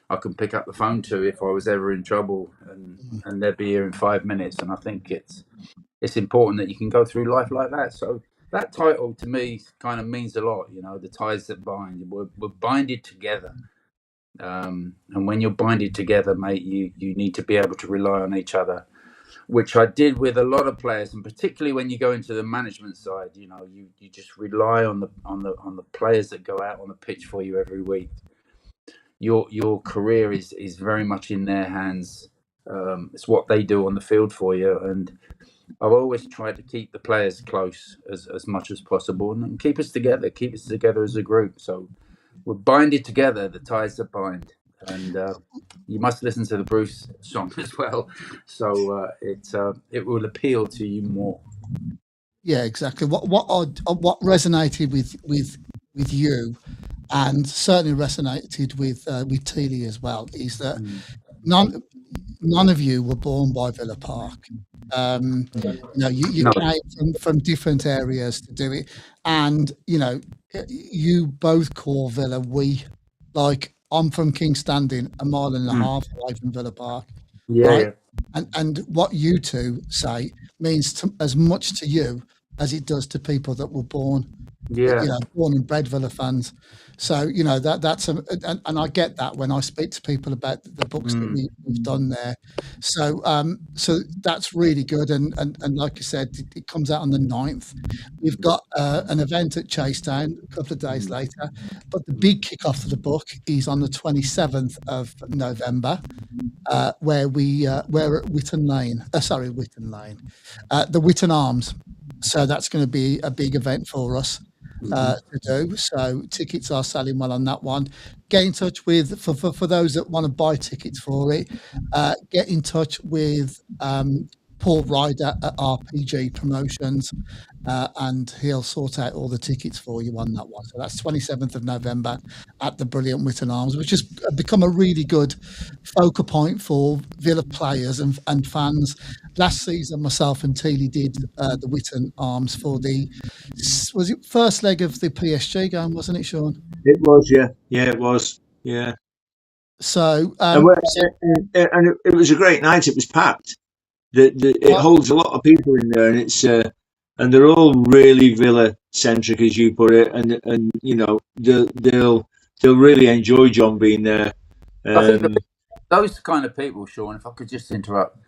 I can pick up the phone to if I was ever in trouble, and they'd be here in 5 minutes. And I think it's important that you can go through life like that. So that title to me kind of means a lot. You know, the ties that bind. We're binded together. And when you're binded together, mate, you need to be able to rely on each other, which I did with a lot of players, and particularly when you go into the management side, you know, you just rely on the players that go out on the pitch for you every week. Your career is very much in their hands. It's what they do on the field for you, and I've always tried to keep the players close as much as possible and keep us together as a group. So we're binded together, the ties that bind. And you must listen to the Bruce song as well. So it will appeal to you more. Yeah, exactly. What resonated with you, and certainly resonated with Tealey as well, is that none of you were born by Villa Park. You No. came from different areas to do it, and you both call Villa we. Like, I'm from King Standing, a mile and a half away from Villa Park, Yeah, right? yeah. And what you two say means as much to you as it does to people that were born and bred Villa fans. So that's and I get that when I speak to people about the books that we've done there. So so that's really good, and like you said, it comes out on the 9th. We've got an event at Chasetown a couple of days later, but the big kickoff of the book is on the 27th of November. Where we're at Whitton Lane, the Whitton Arms. So that's going to be a big event for us to do. So tickets are selling well on that one. Get in touch with, for those that want to buy tickets for it, get in touch with Paul Ryder at RPG Promotions, and he'll sort out all the tickets for you on that one. So that's 27th of November at the brilliant Whitton Arms, which has become a really good focal point for Villa players and fans. Last season, myself and Tealey did the Whitton Arms for was it first leg of the PSG game, wasn't it, Sean? It was, yeah. Yeah, it was. Yeah. So, and it was a great night. It was packed. It holds a lot of people in there, and it's and they're all really Villa centric, as you put it, and they'll really enjoy John being there. I think those kind of people, Sean, if I could just interrupt,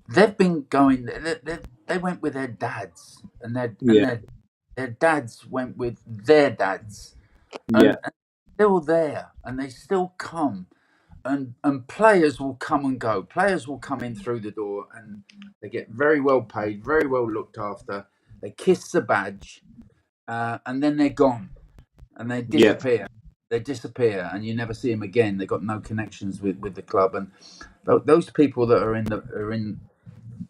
they've been going. They went with their dads, and their dads went with their dads, and still there, and they still come. And players will come and go. Players will come in through the door, and they get very well paid, very well looked after. They kiss the badge, and then they're gone, and they disappear. Yeah. They disappear, and you never see them again. They've got no connections with the club. And those people that are in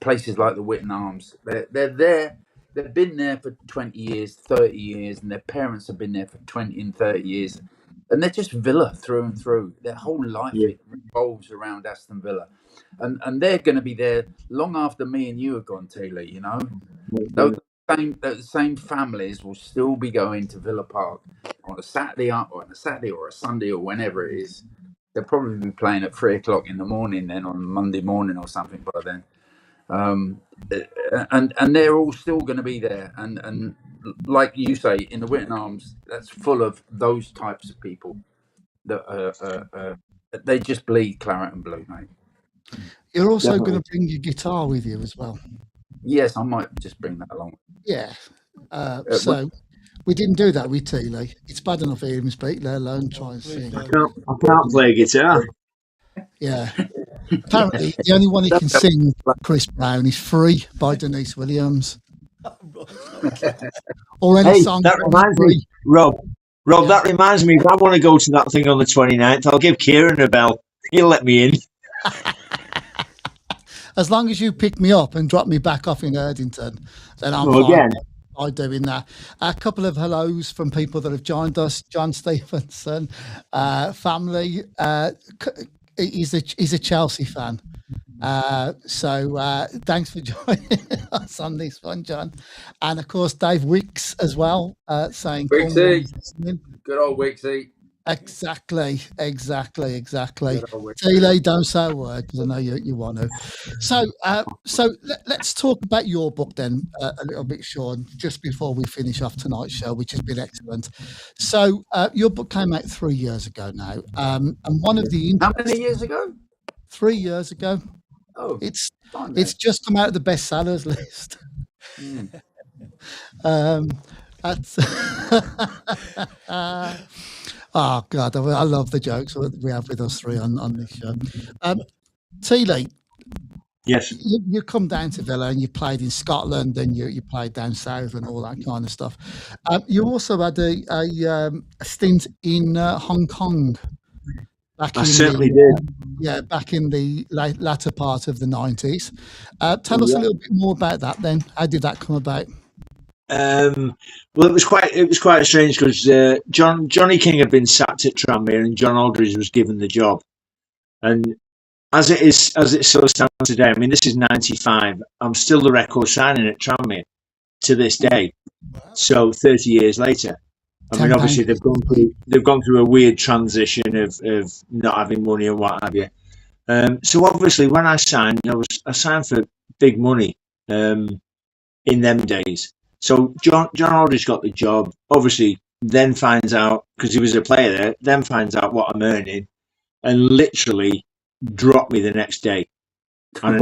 places like the Whitton Arms, they're there. They've been there for 20 years, 30 years, and their parents have been there for 20 and 30 years. And they're just Villa through and through. Their whole life it revolves around Aston Villa. And they're going to be there long after me and you are gone, Tealey, you know. Those same families will still be going to Villa Park on a Saturday or a Sunday or whenever it is. They'll probably be playing at 3 o'clock in the morning then on Monday morning or something by then. And they're all still going to be there. And like you say, in the Whitton Arms, that's full of those types of people that they just bleed claret and blue, mate. You're also going to bring your guitar with you as well. Yes, I might just bring that along. Yeah. So we didn't do that with Tealey. It's bad enough hearing him speak, let alone try and sing. I can't play guitar. Yeah. Apparently, the only one he can sing, Chris Brown, is Free by Denise Williams. Or any song. That reminds me, Rob, that reminds me, if I want to go to that thing on the 29th, I'll give Kieran a bell. He'll let me in. As long as you pick me up and drop me back off in Erdington, then I'm fine. Again. I'm doing that. A couple of hellos from people that have joined us. John Stevenson, family. He's a Chelsea fan. So thanks for joining us on this one, John. And of course, Dave Wicks as well, saying Wixie. Good old Wixie. Exactly. Good old Wick. Tealey, don't say a word because I know you want to. So, let's talk about your book then a little bit, Sean, just before we finish off tonight's show, which has been excellent. So, your book came out 3 years ago now, and one of the How many years ago? 3 years ago, Oh, it's blimey. just come out of the bestsellers list. Mm. That's oh God, I love the jokes that we have with us three on this show. Tealey, Yes. you come down to Villa and you played in Scotland and you played down south and all that kind of stuff. You also had a stint in Hong Kong back I in certainly back in the latter part of the 90s. Tell us a Yeah. little bit more about that then. How did that come about? Well, it was quite strange because Johnny King had been sacked at Tranmere and John Aldridge was given the job. And as it so stands today, I mean, this is '95. I'm still the record signing at Tranmere to this day. So 30 years later, I mean, obviously they've gone through a weird transition of not having money and what have you. So obviously, when I signed, I signed for big money in them days. So John Aldridge got the job. Obviously, then finds out because he was a player there. Then finds out what I'm earning, and literally dropped me the next day. And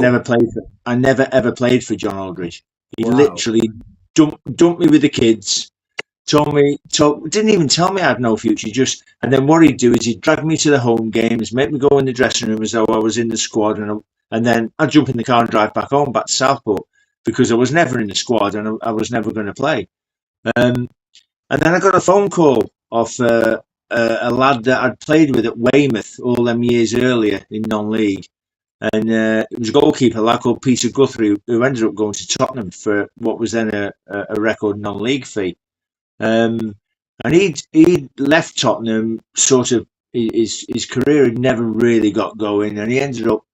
I never ever played for John Aldridge. He literally dumped me with the kids. Didn't even tell me I had no future. And then what he'd do is he'd drag me to the home games, make me go in the dressing room as though I was in the squad, and then I'd jump in the car and drive back home, back to Southport, because I was never in the squad and I was never going to play. And then I got a phone call off a lad that I'd played with at Weymouth all them years earlier in non-league. And it was a goalkeeper, a lad called Peter Guthrie, who ended up going to Tottenham for what was then a record non-league fee. And he'd left Tottenham, sort of his career had never really got going, and he ended up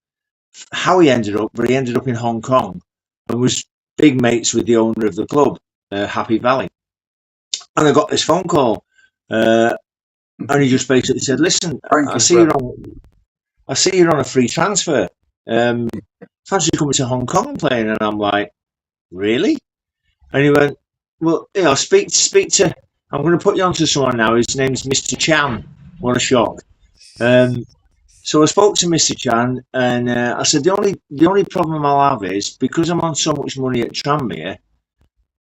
in Hong Kong and was big mates with the owner of the club, Happy Valley. And I got this phone call, and he just basically said, "Listen, I see you're on a free transfer. Fancy coming to Hong Kong and playing?" And I'm like, "Really?" And he went, "Well, speak to. I'm going to put you on to someone now. His name's Mr. Chan." What a shock! So I spoke to Mr. Chan, and I said, "The only problem I'll have is because I'm on so much money at Tranmere,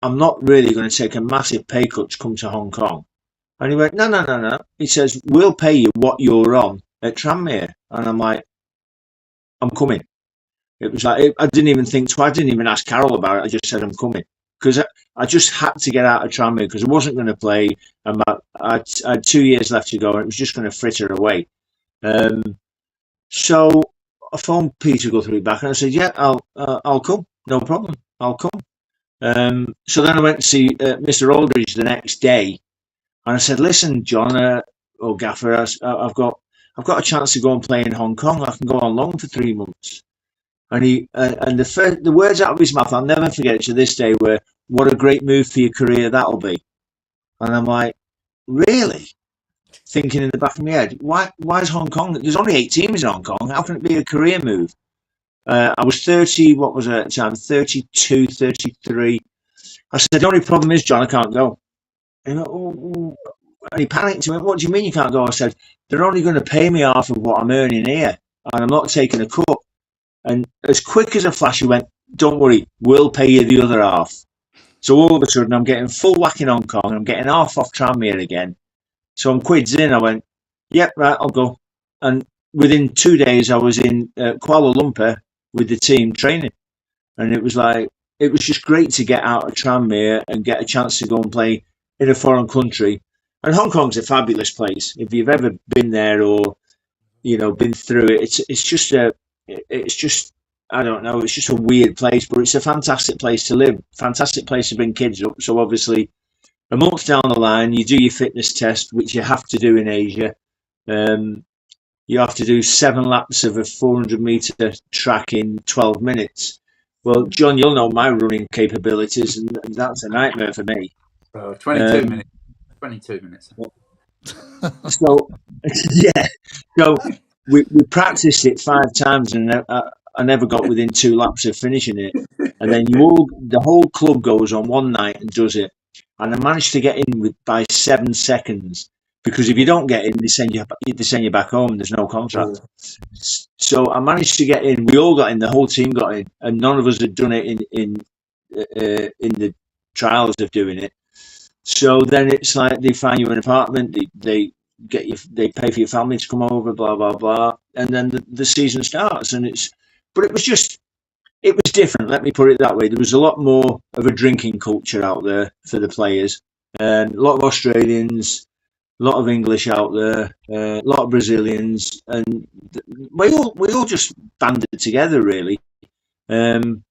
I'm not really going to take a massive pay cut to come to Hong Kong." And he went, "No." He says, "We'll pay you what you're on at Tranmere." And I'm like, "I'm coming." It was like I didn't even think twice. I didn't even ask Carol about it. I just said, "I'm coming," because I just had to get out of Tranmere because I wasn't going to play. And I had 2 years left to go, and it was just going to fritter away. So I phoned Peter Guthrie back, and I said, "Yeah, I'll come. No problem. I'll come." So then I went to see Mr. Aldridge the next day, and I said, "Listen, John, or Gaffer, I've got a chance to go and play in Hong Kong. I can go on loan for 3 months." And the words out of his mouth, I'll never forget it to this day, were, "What a great move for your career that'll be." And I'm like, "Really?" Thinking in the back of my head, why is Hong Kong? There's only 8 teams in Hong Kong. How can it be a career move? I was 30. What was it at the time? 32, 33. I said, "The only problem is, John, I can't go." And he panicked. He went, "What do you mean you can't go?" I said, "They're only going to pay me half of what I'm earning here, and I'm not taking a cut." And as quick as a flash, he went, "Don't worry, we'll pay you the other half." So all of a sudden, I'm getting full whack in Hong Kong. I'm getting half off Tranmere again. So I'm quids in. I went, "Yep, right, I'll go." And within 2 days, I was in Kuala Lumpur with the team training. And it was just great to get out of Tranmere and get a chance to go and play in a foreign country. And Hong Kong's a fabulous place. If you've ever been there or, been through it, it's just, I don't know, it's just a weird place, but it's a fantastic place to live, fantastic place to bring kids up. So obviously, a month down the line, you do your fitness test, which you have to do in Asia. You have to do 7 laps of a 400-meter track in 12 minutes. Well, John, you'll know my running capabilities, and that's a nightmare for me. 22 minutes. 22 minutes. So yeah, so we practiced it 5 times, and I never got within 2 laps of finishing it. And then the whole club goes on one night and does it, and I managed to get in by 7 seconds, because if you don't get in, they send you back home. There's no contract. So I managed to get in. We all got in. The whole team got in, and none of us had done it in the trials of doing it. So then it's like they find you an apartment, they pay for your family to come over, blah blah blah, and then the season starts. But it was different. Let me put it that way. There was a lot more of a drinking culture out there for the players. A lot of Australians, a lot of English out there, a lot of Brazilians, and we all just banded together really, and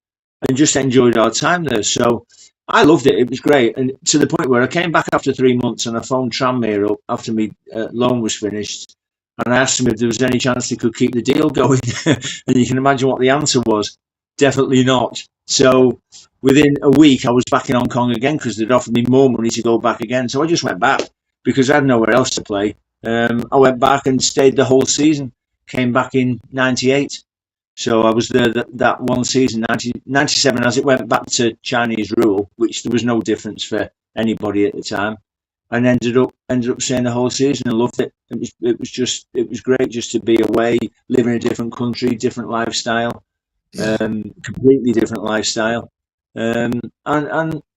just enjoyed our time there. So I loved it. It was great, and to the point where I came back after 3 months and I phoned Tranmere up after my loan was finished, and I asked them if there was any chance they could keep the deal going. And you can imagine what the answer was: definitely not. So within a week, I was back in Hong Kong again, because they'd offered me more money to go back again. So I just went back because I had nowhere else to play. I went back and stayed the whole season. Came back in '98. So I was there that one season, 97, as it went back to Chinese rule, which there was no difference for anybody at the time, and ended up staying the whole season and loved it. It was great just to be away, live in a different country, different lifestyle, completely different lifestyle, and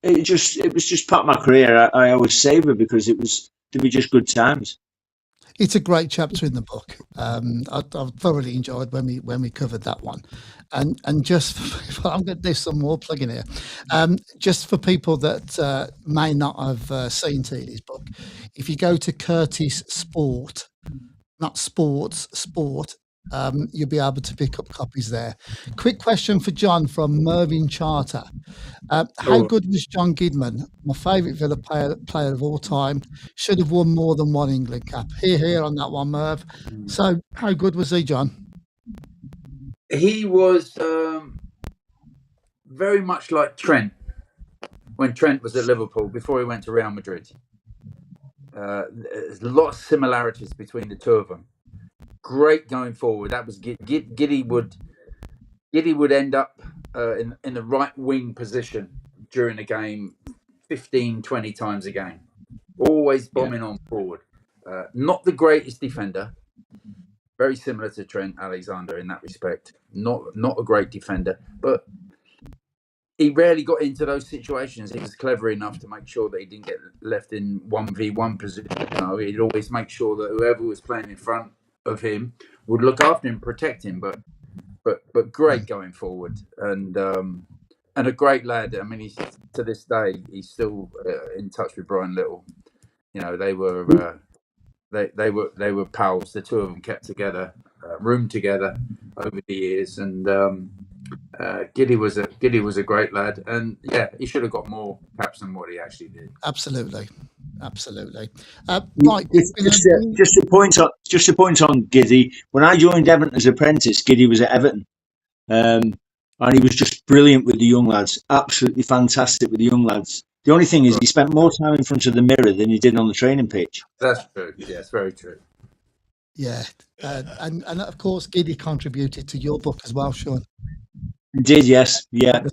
it was just part of my career. I always savour, because they were just good times. It's a great chapter in the book. I thoroughly enjoyed when we covered that one, and just I'm going to do some more plugging here. Just for people that may not have seen Tealey's book, if you go to Curtis Sport, not Sports Sport, you'll be able to pick up copies there. Quick question for John from Mervyn Charter. How good was John Gidman? My favourite Villa player of all time. Should have won more than one England cap. Here on that one, Merv. So how good was he, John? He was very much like Trent when Trent was at Liverpool before he went to Real Madrid. There's a lot of similarities between the two of them. Great going forward. That was Giddy would end up in the right wing position during a game 15, 20 times a game. Always bombing on forward. Not the greatest defender. Very similar to Trent Alexander in that respect. Not a great defender, but he rarely got into those situations. He was clever enough to make sure that he didn't get left in 1v1 position. He'd always make sure that whoever was playing in front of him would look after him, protect him. But great going forward, and a great lad. I mean, he's to this day he's still in touch with Brian Little. They were they were pals. The two of them kept together, roomed together over the years, and Giddy was a great lad, and he should have got more caps than what he actually did. Absolutely. Right. Just a point on Giddy. When I joined Everton as apprentice, Giddy was at Everton, and he was just brilliant with the young lads. Absolutely fantastic with the young lads. The only thing is, he spent more time in front of the mirror than he did on the training pitch. That's true. Yes, very true. Yeah, and of course, Giddy contributed to your book as well, Sean. He did, yes, yeah. I've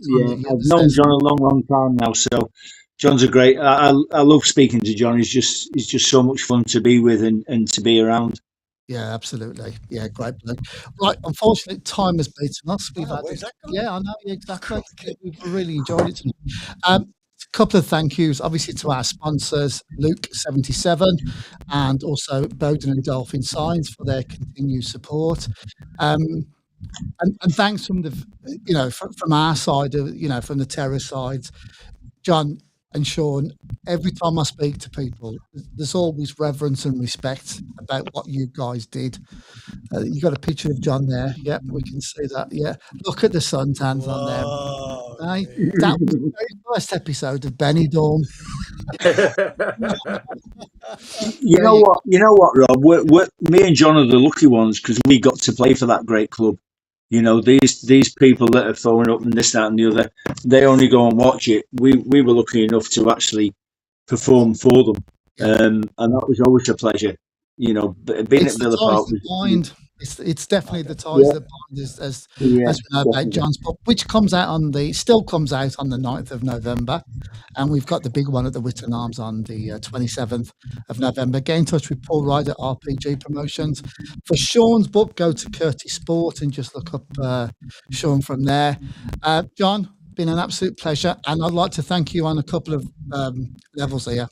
known John a long time now, so John's a great. I love speaking to John. He's just so much fun to be with and to be around. Yeah, absolutely. Yeah, great bloke. Right, unfortunately, time has beaten us. We've had I know, exactly. We've really enjoyed it tonight. A couple of thank yous, obviously, to our sponsors, Luke77 and also Bowden and Dolphin Signs for their continued support. And thanks from from our side of, from the terrace sides, John and Sean. Every time I speak to people, there's always reverence and respect about what you guys did. You got a picture of John there. Yep, we can see that. Yeah, look at the suntans on there. Hey, that was the very first episode of Benny Dawn. You know what, Rob? Me and John are the lucky ones, because we got to play for that great club. These people that are throwing up and this, that, and the other, they only go and watch it. We were lucky enough to actually perform for them. and that was always a pleasure. You know, being It's at the Villa ties Park that was. bind. It's definitely the ties Yeah, that bind, as yeah, we know about definitely. John's book, which still comes out on the 9th of November. And we've got the big one at the Witton Arms on the 27th of November. Get in touch with Paul Ryder, RPG Promotions. For Sean's book, go to Curtis Sport and just look up Sean from there. John, been an absolute pleasure. And I'd like to thank you on a couple of levels here.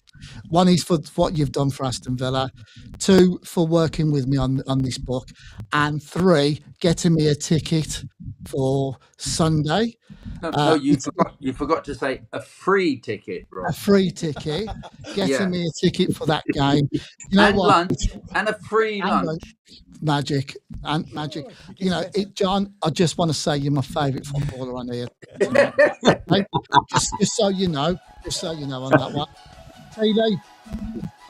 One is for what you've done for Aston Villa. 2, for working with me on this book. And 3, getting me a ticket for Sunday. No, you forgot to say a free ticket, A Rob. free ticket, getting Yeah. me a ticket for that game. You know And what? lunch, and a free And lunch. magic. You know, John, I just want to say you're my favourite footballer on here tonight. Okay? Just so you know on that one. Tealey,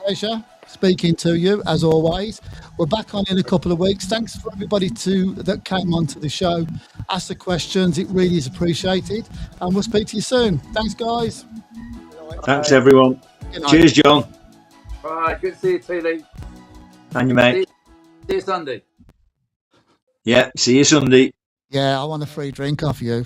pleasure speaking to you as always. We're back on in a couple of weeks. Thanks for everybody that came onto the show, asked the questions. It really is appreciated, and we'll speak to you soon. Thanks, guys. Thanks, everyone. Good night. Cheers, John. All right, good to see you, Tealey. And you, mate. See you Sunday. Yeah, see you Sunday. Yeah, I want a free drink off you.